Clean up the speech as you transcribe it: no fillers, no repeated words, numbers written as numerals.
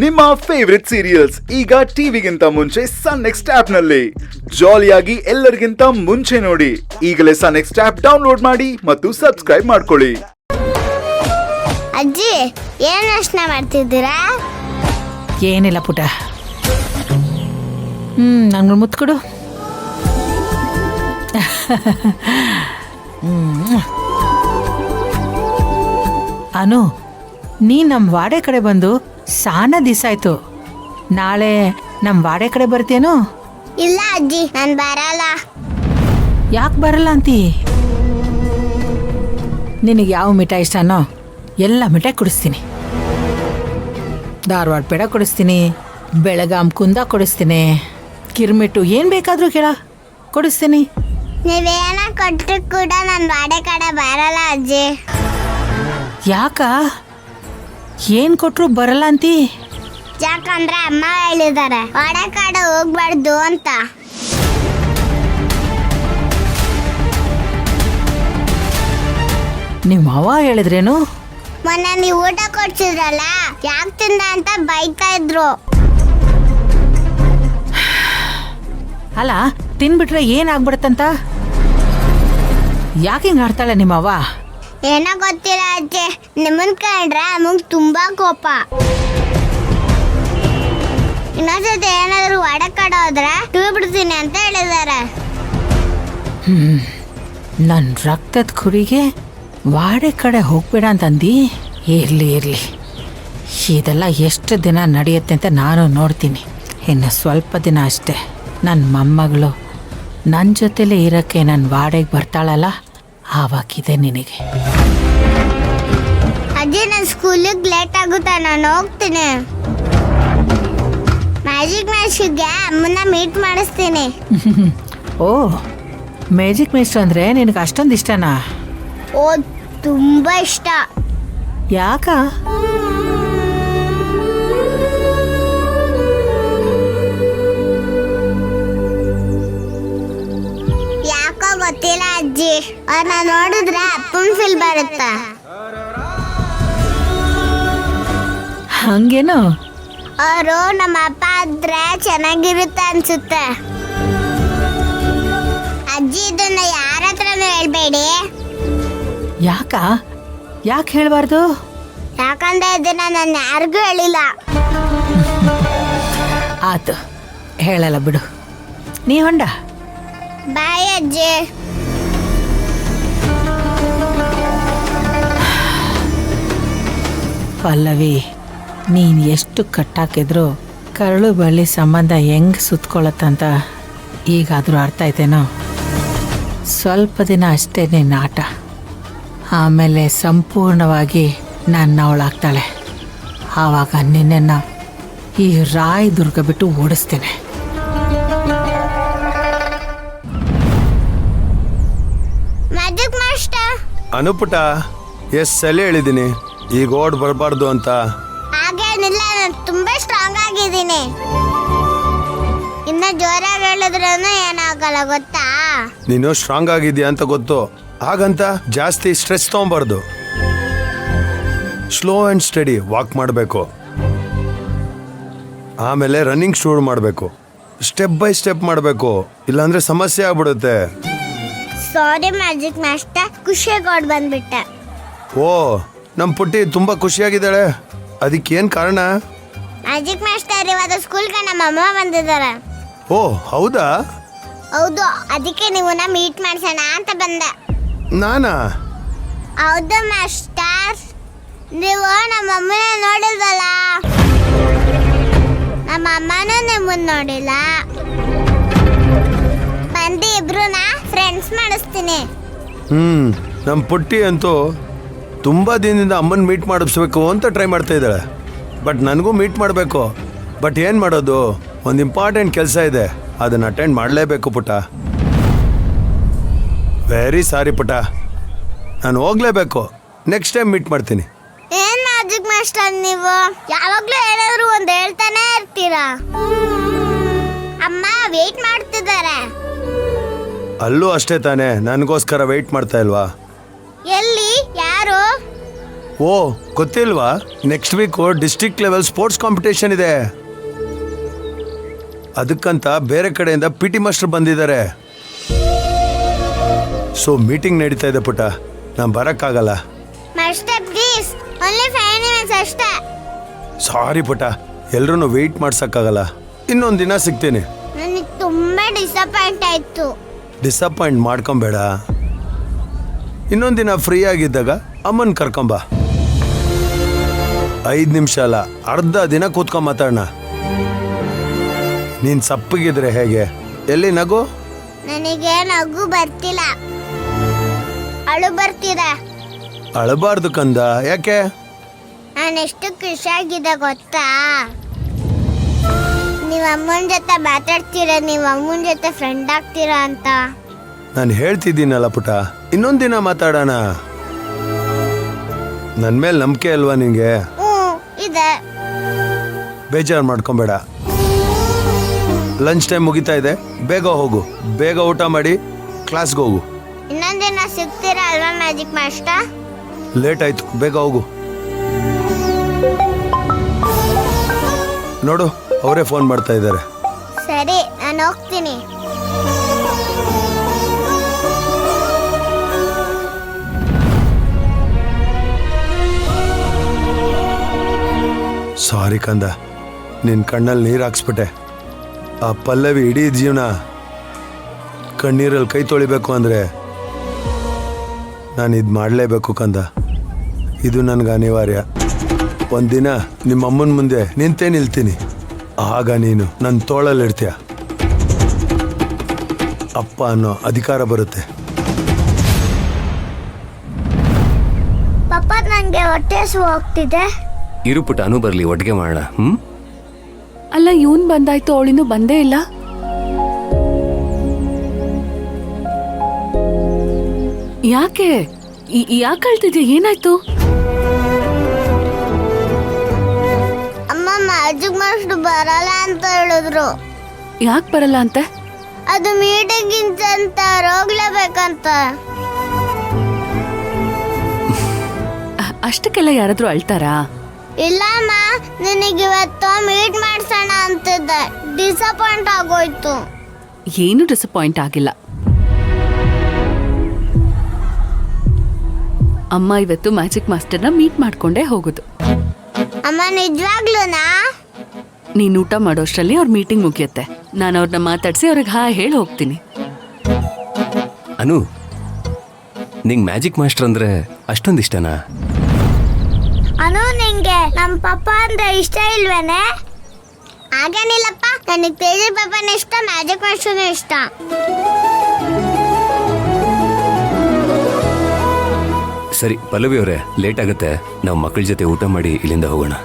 ನಿಮ್ಮ favourite serials ಈಗ ಟಿವಿಗಿಂತ ಮುಂಚೆ ಸನ್ ನೆಕ್ಸ್ಟ್ ಆಪ್ ನಲ್ಲಿ ಜಾಲಿಯಾಗಿ ಎಲ್ಲರಿಗಿಂತ ಮುಂಚೆ ನೋಡಿ. ಈಗಲೇ ಸನ್ ನೆಕ್ಸ್ಟ್ ಆಪ್ ಡೌನ್ಲೋಡ್ ಮಾಡಿ ಮತ್ತು ಸಬ್ಸ್ಕ್ರೈಬ್ ಮಾಡ್ಕೊಳ್ಳಿ. ಅಜ್ಜಿ ಏನ್ ಯೋಚನೆ ಮಾಡ್ತಿದ್ದೀರಾ? ಏನಿಲ್ಲ ಪುಟ. ನಂಗೆ ಮುತ್ಕೊಡು. ಅನು, ನೀ ನಮ್ಮ ವಾಡೆ ಕಡೆ ಬಂದು ಸಾನ ದಿವಸ ಆಯ್ತು. ನಾಳೆ ನಮ್ಮ ವಾಡೆ ಕಡೆ ಬರ್ತೀಯೇನು? ಇಲ್ಲ ಅಜ್ಜಿ, ನಾನು ಬರಲ್ಲ. ಯಾಕೆ ಬರಲ್ಲ ಅಂತಿ? ನಿನಗೆ ಯಾವ ಮಿಠಾಯಿ ಇಷ್ಟನೋ ಎಲ್ಲ ಮಿಠಾಯಿ ಕೊಡಿಸ್ತೀನಿ. ಧಾರವಾಡ ಪೇಡ ಕೊಡಿಸ್ತೀನಿ, ಬೆಳಗಾಂ ಕುಂದ ಕೊಡಿಸ್ತೀನಿ, ಕಿರ್ಮಿಟ್ಟು ಏನು ಬೇಕಾದರೂ ಕೇಳ ಕೊಡಿಸ್ತೀನಿ. ನೀವೇನ ಕೊಟ್ಟರು ಕೂಡ ನಾನು ವಾಡೆ ಕಡೆ ಬರಲ್ಲ ಅಜ್ಜಿ. ಯಾಕ? ಏನು ಕೊಟ್ಟರು ಬರಲ್ಲ ಅಂತಿ? ಯಾಕಂದ್ರೆ ಅಮ್ಮ ಹೇಳಿದ್ದಾರೆ ವಾಡೆ ಕಡೆ ಹೋಗ್ಬಾರ್ದು ಅಂತ. ನಿಮ್ಮ ಅವ್ವ ಹೇಳಿದ್ರೇನು? ಮೊನ್ನೆ ನೀವು ಊಟ ಕೊಡ್ಸಿದ್ರಲ್ಲ, ಯಾಕೆ ತಿಂದ ಅಂತ ಬೈತಾ ಇದ್ರು. ಅಲ್ಲ, ತಿನ್ಬಿಟ್ರೆ ಏನಾಗ್ಬಿಡತ್ತಂತ? ಯಾಕೆ ಹಿಂಗೆ ಆಡ್ತಾಳೆ ನಿಮ್ಮವ್ವ? ಏನೋ ಗೊತ್ತಿಲ್ಲ ಅಜ್ಜಿ, ನಿಮ್ಮನ್ ಕಂಡ್ರೆ ಅಮ್ಮಂಗ್ ತುಂಬಾ ಕೋಪ. ಇನ್ನೊಂದ್ಸತಿ ಏನಾದ್ರು ವಾಡೆ ಕಡೆ ಹೋದ್ರೆ ಬಿಡ್ತೀನಿ ಅಂತ ಹೇಳಿದ್ದಾರೆ. ನನ್ನ ರಕ್ತದ ಕುರಿಗೆ ವಾಡೆ ಕಡೆ ಹೋಗ್ಬೇಡ ಅಂತಂದು. ಇರಲಿ ಇರಲಿ, ಇದೆಲ್ಲ ಎಷ್ಟು ದಿನ ನಡೆಯುತ್ತೆ ಅಂತ ನಾನು ನೋಡ್ತೀನಿ. ಇನ್ನು ಸ್ವಲ್ಪ ದಿನ ಅಷ್ಟೇ. ನನ್ನ ಮೊಮ್ಮಗಳು ನನ್ನ ಜೊತೆಲೇ ಇರೋಕ್ಕೆ ನನ್ನ ವಾಡೆಗೆ ಬರ್ತಾಳಲ್ಲ, ಆವಾಗಿದೆ ನಿನಗೆ. ಅಜ್ಜಿ, ನನ್ನ ಸ್ಕೂಲಿಗೆ ಲೇಟ್ ಆಗುತ್ತೆ, ನಾನು ಹೋಗ್ತೀನಿ. ಮ್ಯಾಜಿಕ್ ಮ್ಯಾಚ್ಗೆ ಅಮ್ಮನ್ನ ಮೀಟ್ ಮಾಡಿಸ್ತೀನಿ. ಓ, ಮ್ಯಾಜಿಕ್ ಮೇಸ್ಟ್ರು ಅಂದರೆ ನಿನಗೆ ಅಷ್ಟೊಂದು ಇಷ್ಟನಾ? ಓ, ತುಂಬಾ ಇಷ್ಟ. ಯಾಕ? ಯಾಕೋ ಗೊತ್ತಿಲ್ಲ ಅಜ್ಜಿ, ಅವ್ರನ್ನ ನೋಡಿದ್ರೆ ಅಪ್ಪನ್ ಫೀಲ್ ಬರುತ್ತೆ. ಹಂಗೇನು? ಅವರು ನಮ್ಮ ಅಪ್ಪ ಆದ್ರೆ ಚೆನ್ನಾಗಿರುತ್ತೆ ಅನ್ಸುತ್ತೆ. ಅಜ್ಜಿ, ಇದನ್ನ ಯಾರ ಹತ್ರನೂ ಹೇಳ್ಬೇಡಿ. ಯಾಕೆ ಹೇಳ್ಬಾರ್ದು? ಯಾಕಂದ್ರೆ ಇದನ್ನ ನಾನು ಯಾರಿಗೂ ಹೇಳಿಲ್ಲ. ಆತು, ಹೇಳಲ್ಲ ಬಿಡು. ನೀ ಹೊಂಡ. ಬಾಯ್ ಅಜ್ಜಿ. ಪಲ್ಲವಿ, ನೀನು ಎಷ್ಟು ಕಟ್ಟಾಕಿದ್ರು ಕರಳು ಬಳ್ಳಿ ಸಂಬಂಧ ಹೆಂಗೆ ಸುತ್ಕೊಳತ್ತಂತ ಈಗಾದರೂ ಅರ್ಥ ಆಯ್ತೇನೋ? ಸ್ವಲ್ಪ ದಿನ ಅಷ್ಟೇ ನಿನ್ನ ಆಟ, ಆಮೇಲೆ ಸಂಪೂರ್ಣವಾಗಿ ನನ್ನವಳಾಗ್ತಾಳೆ. ಆವಾಗ ನಿನ್ನನ್ನು ಈ ರಾಯದುರ್ಗ ಬಿಟ್ಟು ಓಡಿಸ್ತೇನೆ. Magic master. ಅನುಪುಟ, ಎಷ್ಟು ಸಲ ಹೇಳಿದ್ದೀನಿ ಈಗ ಓಡ್ ಬರಬಾರ್ದು ಅಂತ. ಹಾಗೇನಿಲ್ಲ, ನಾನು ತುಂಬಾ ಸ್ಟ್ರಾಂಗ್ ಆಗಿದ್ದೀನಿ. ಇನ್ನ ಜೋರಾಗಿ ಹೇಳಿದ್ರೂ ಏನಾಗಲ್ಲ, ಗೊತ್ತಾ? ನೀನು ಸ್ಟ್ರಾಂಗ್ ಆಗಿದ್ಯಾ ಅಂತ ಗೊತ್ತು, ಹಾಗಂತ ಜಾಸ್ತಿ ಸ್ಟ್ರೆಸ್ ತೊಗೊಬಾರ್ದು. ಸ್ಲೋ ಆ್ಯಂಡ್ ಸ್ಟಡಿ ವಾಕ್ ಮಾಡಬೇಕು, ಆಮೇಲೆ ರನ್ನಿಂಗ್ ಶುರು ಮಾಡಬೇಕು. ಸ್ಟೆಪ್ ಬೈ ಸ್ಟೆಪ್ ಮಾಡಬೇಕು, ಇಲ್ಲಾಂದ್ರೆ ಸಮಸ್ಯೆ ಆಗ್ಬಿಡುತ್ತೆ. ಸಾರಿ ಮ್ಯಾಜಿಕ್ ಮಾಸ್ಟರ್, ಖುಷಿಯಾಗಿ ಓಡ್ ಬಂದ್ಬಿಟ್ಟೆ. ಓ, ನಮ್ಮ ಪುಟ್ಟಿ ತುಂಬ ಖುಷಿಯಾಗಿದ್ದಾಳೆ. ಅದಕ್ಕೇನು ಕಾರಣ? ಮ್ಯಾಜಿಕ್ ಮಾಸ್ಟರ್, ಇವತ್ತು ಸ್ಕೂಲ್ಗೆ ನಮ್ಮ ಅಮ್ಮ ಬಂದಿದ್ದಾರೆ. ಓ, ಹೌದಾ? ಹೌದು, ಅದಕ್ಕೆ ನೀವನ್ನ ಮೀಟ್ ಮಾಡ್ಸೋಣ ಅಂತ ಬಂದೆ. ನಾನಾ? ಹೌದು ಮಾಸ್ಟರ್, ನೀವು ನಮ್ಮ ಅಮ್ಮನ ನೋಡಿಲ್ವಲ್ಲ, ನಮ್ಮ ಅಮ್ಮನೂ ನಿಮ್ಮನ್ನ ನೋಡಿಲ್ಲ. ಬಂದು ಇಬ್ರುನ ಫ್ರೆಂಡ್ಸ್ ಮಾಡಿಸ್ತೀನಿ. ನಮ್ಮ ಪುಟ್ಟಿ ಅಂತೂ ತುಂಬ ದಿನದಿಂದ ಅಮ್ಮನ ಮೀಟ್ ಮಾಡಿಸ್ಬೇಕು ಅಂತ ಟ್ರೈ ಮಾಡ್ತಾ ಇದ್ದಾಳೆ. ಬಟ್ ನನಗೂ ಮೀಟ್ ಮಾಡಬೇಕು. ಬಟ್ ಏನು ಮಾಡೋದು, ಒಂದು ಇಂಪಾರ್ಟೆಂಟ್ ಕೆಲಸ ಇದೆ, ಅದನ್ನು ಅಟೆಂಡ್ ಮಾಡಲೇಬೇಕು ಪುಟ. ವೆರಿ ಸಾರಿ ಪುಟ, ನಾನು ಹೋಗಲೇಬೇಕು. ನೆಕ್ಸ್ಟ್ ಟೈಮ್ ಮೀಟ್ ಮಾಡ್ತೀನಿ. ಏನ್ ಮ್ಯಾಜಿಕ್ ಮಾಸ್ಟರ್, ನೀವು ಯಾವಾಗ್ಲೂ ಏನಾದ್ರು ಒಂದು ಹೇಳ್ತಾನೆ ಇರ್ತೀರಾ. ಅಮ್ಮ ವೇಟ್ ಮಾಡ್ತಿದ್ದಾರೆ. ಅಲ್ಲೂ ಅಷ್ಟೇ ತಾನೇ, ನನಗೋಸ್ಕರ ವೆಯ್ಟ್ ಮಾಡ್ತಾ ಇಲ್ವಾ? ಎಲ್ಲಿ? ಯಾರು? ಓ ಗೊತ್ತಿಲ್ವಾ, next week district level sports competition ಇದೆ. ಅದಕ್ಕಂತ ಬೇರೆ ಕಡೆಯಿಂದ PT ಮಾಸ್ಟರ್ ಬಂದಿದ್ದಾರೆ. ಸೊ ಮೀಟಿಂಗ್ ನಡೀತಾ ಇದೆ ಪುಟ್ಟ, ನಾನು ಬರೋಕ್ಕಾಗಲ್ಲ. ಮಾಸ್ಟರ್ ಪ್ಲೀಸ್, ಓನ್ಲಿ 5 ನಿಮಿಟ್ಸ್ ಅಷ್ಟೇ. ಸಾರಿ ಪುಟ್ಟ, ಎಲ್ರೂ ವೆಯ್ಟ್ ಮಾಡ್ಸೋಕ್ಕಾಗಲ್ಲ. ಇನ್ನೊಂದು ದಿನ ಸಿಗ್ತೀನಿ. ನನಗೆ ತುಂಬಾ ಡಿಸಪಾಯಿಂಟ್ ಆಯ್ತು. ಡಿಸಪಾಯಿಂಟ್ ಮಾಡ್ಕೊಂಬೇಡ. ಇನ್ನೊಂದು ದಿನ ಫ್ರೀ ಆಗಿದ್ದಾಗ ಅಮ್ಮನ್ ಕರ್ಕೊಂಬ. 5 ನಿಮಿಷ ಅಲ್ಲ, ಅರ್ಧ ದಿನ ಕೂತ್ಕೊಂಡ್ ಮಾತಾಡೋಣ. ನೀನ್ ಸಪ್ಪಗಿದ್ರೆ ಹೇಗೆ? ಎಲ್ಲಿ ನಗು? ನನಗೆ ನಗು ಬರ್ತಿಲ್ಲ, ಅಳು ಬರ್ತಿದೆ. ಅಳಬಾರ್ದು ಕಂದ, ಯಾಕೆ? ನಾನೆಷ್ಟು ಖುಷಿಯಾಗಿದೆ ಗೊತ್ತಾ? ನೀವು ಅಮ್ಮನ ಜೊತೆ ಮಾತಾಡ್ತೀರಾ, ನೀವು ಅಮ್ಮನ ಜೊತೆ ಫ್ರೆಂಡ್ ಆಗ್ತೀರಾ ಅಂತ. ನಾನು ಹೇಳ್ತಿದ್ದೀನಲ್ಲ ಪುಟ, ಇನ್ನೊಂದು ದಿನ ಮಾತಾಡೋಣ. ನನ್ನ ಮೇಲೆ ನಂಬಿಕೆ ಅಲ್ವಾ ನಿಂಗೆ? ಇದೆ. ಬೇಜಾರು ಮಾಡ್ಕೊಂಬೇಡ. ಲಂಚ್ ಟೈಮ್ ಮುಗಿತಾ ಇದೆ, ಬೇಗ ಹೋಗು. ಬೇಗ ಊಟ ಮಾಡಿ ಕ್ಲಾಸ್ಗೆ ಹೋಗು. ಇನ್ನೊಂದಿನ ಸಿಗ್ತೀರಾ ಅಲ್ವಾ ಮ್ಯಾಜಿಕ್ ಮಾಸ್ಟರ್? ಲೇಟ್ ಆಯ್ತು, ಬೇಗ ಹೋಗು. ನೋಡು, ಅವರೇ ಫೋನ್ ಮಾಡ್ತಾ ಇದ್ದಾರೆ. ಸರಿ, ನಾನು ಹೋಗ್ತೀನಿ. ಸಾರಿ ಕಂದ, ನಿನ್ನ ಕಣ್ಣಲ್ಲಿ ನೀರು ಹಾಕ್ಸ್ಬಿಟ್ಟೆ. ಆ ಪಲ್ಲವಿ ಇಡೀ ಜೀವನ ಕಣ್ಣೀರಲ್ಲಿ ಕೈ ತೊಳಿಬೇಕು ಅಂದರೆ ನಾನು ಇದು ಮಾಡಲೇಬೇಕು ಕಂದ. ಇದು ನನಗೆ ಅನಿವಾರ್ಯ. ಒಂದಿನ ನಿಮ್ಮ ಅಮ್ಮನ ಮುಂದೆ ನಿಂತೇ ನಿಲ್ತೀನಿ. ಆಗ ನೀನು ನನ್ನ ತೋಳಲ್ಲಿರ್ತೀಯ. ಅಪ್ಪ ಅನ್ನೋ ಅಧಿಕಾರ ಬರುತ್ತೆ. ಪಪ್ಪ, ನನಗೆ ಹೊಟ್ಟೆ ಹಸಿವು ಹೋಗ್ತಿದೆ. ಇರು ಪುಟ್ಟ, ಅನು ಬರ್ಲಿ, ಒಟ್ಟಿಗೆ ಮಾಡೋಣ. ಅಲ್ಲ, ಇವನ್ ಬಂದಾಯ್ತು, ಅವಳಿನ್ನೂ ಬಂದೇ ಇಲ್ಲ. ಯಾಕೆ ಯಾಕೆ ಅಳ್ತಿದ್ಯಾ? ಏನಾಯ್ತು? ಅಮ್ಮ, ಮ್ಯಾಜಿಕ್ ಮಾಸ್ಟರ್ ಬರಲ್ಲ ಅಂತ ಹೇಳಿದ್ರು. ಯಾಕೆ ಬರಲ್ಲ ಅಂತೆ? ಅದು ಮೀಟಿಂಗ್ ಅಂತ ಹೋಗ್ಲೇಬೇಕಂತ. ಅಷ್ಟಕ್ಕೆಲ್ಲ ಯಾರಾದ್ರೂ ಅಳ್ತಾರಾ? ಇಲ್ಲಮ್ಮ, ನಿನಗೆ ಇವತ್ತು ಮೀಟ್ ಮಾಡ್ಸೋಣ ಅಂತಿದ್ದೆ. ಡಿಸಪಾಯಿಂಟ್ ಆಗೋಯ್ತು. ಏನು ಡಿಸಪಾಯಿಂಟ್ ಆಗಿಲ್ಲ. ಅಮ್ಮ ಇವತ್ತು ಮ್ಯಾಜಿಕ್ ಮಾಸ್ಟರ್ನ ಮೀಟ್ ಮಾಡ್ಕೊಂಡೇ ಹೋಗುದು. ಅಮ್ಮ, ನಿಜವಾಗ್ಲೂನಾ? ನೀನ್ ಊಟ ಮಾಡೋಷ್ಟರಲ್ಲಿ ಅವ್ರ ಮೀಟಿಂಗ್ ಮುಗಿಯುತ್ತೆ. ನಾನು ಅವ್ರನ್ನ ಮಾತಾಡ್ಸಿ ಅವ್ರಿಗೆ ಹಾಯ್ ಹೇಳಿ ಹೋಗ್ತೀನಿ. ಅನು, ನಿಂಗೆ ಮ್ಯಾಜಿಕ್ ಮಾಸ್ಟರ್ ಅಂದ್ರೆ ಅಷ್ಟೊಂದು ಇಷ್ಟನಾ? ಅನು, ನಿಂಗೆ ನಮ್ಮ ಪಪ್ಪ ಅಂದ್ರೆ ಇಷ್ಟ ಇಲ್ವೇನೆ? ಹಾಗೇನಿಲ್ಲಪ್ಪ, ನನಗೆ ತೇಜ ಪಪ್ಪನ ಇಷ್ಟ, ಮ್ಯಾಜಿಕ್ ಮಾಸ್ಟರ್ನ ಇಷ್ಟ. ಸರಿ ಪಲ್ಲವಿ ಅವರೇ, ಲೇಟ್ ಆಗುತ್ತೆ. ನಾವು ಮಕ್ಕಳ ಜೊತೆ ಊಟ ಮಾಡಿ ಇಲ್ಲಿಂದ ಹೋಗೋಣ.